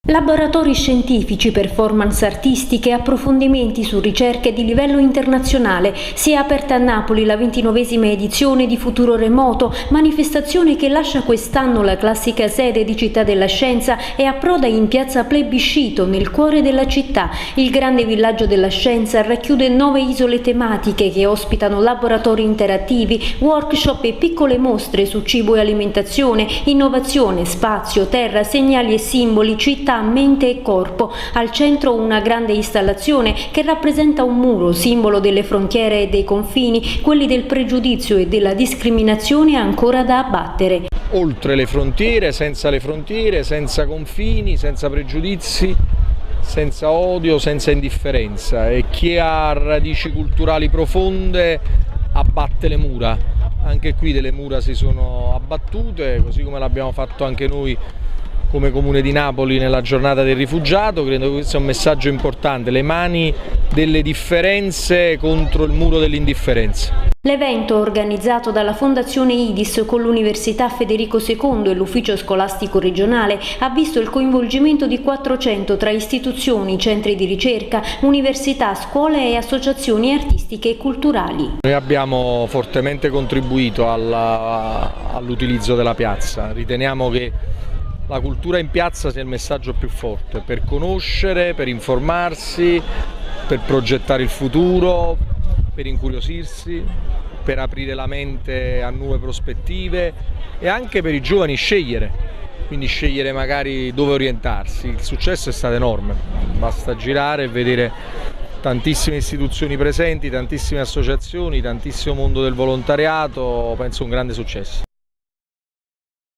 Laboratori scientifici, performance artistiche, approfondimenti su ricerche di livello internazionale. Si è aperta a Napoli la 29esima edizione di Futuro Remoto, manifestazione che lascia quest'anno la classica sede di Città della Scienza e approda in piazza Plebiscito, nel cuore della città. Il grande villaggio della scienza racchiude 9 isole tematiche che ospitano laboratori interattivi, workshop e piccole mostre su cibo e alimentazione, innovazione, spazio, terra, segnali e simboli, città, mente e corpo. Al centro una grande installazione che rappresenta un muro, simbolo delle frontiere e dei confini, quelli del pregiudizio e della discriminazione ancora da abbattere. Oltre le frontiere, senza confini, senza pregiudizi, senza odio, senza indifferenza, e chi ha radici culturali profonde abbatte le mura. Anche qui delle mura si sono abbattute, così come l'abbiamo fatto anche noi come Comune di Napoli nella giornata del rifugiato. Credo che questo sia un messaggio importante, le mani delle differenze contro il muro dell'indifferenza. L'evento, organizzato dalla Fondazione IDIS con l'Università Federico II e l'Ufficio Scolastico Regionale, ha visto il coinvolgimento di 400 tra istituzioni, centri di ricerca, università, scuole e associazioni artistiche e culturali. Noi abbiamo fortemente contribuito all'utilizzo della piazza. Riteniamo che la cultura in piazza sia il messaggio più forte per conoscere, per informarsi, per progettare il futuro, per incuriosirsi, per aprire la mente a nuove prospettive e anche per i giovani scegliere, quindi scegliere magari dove orientarsi. Il successo è stato enorme, basta girare e vedere tantissime istituzioni presenti, tantissime associazioni, tantissimo mondo del volontariato, penso un grande successo.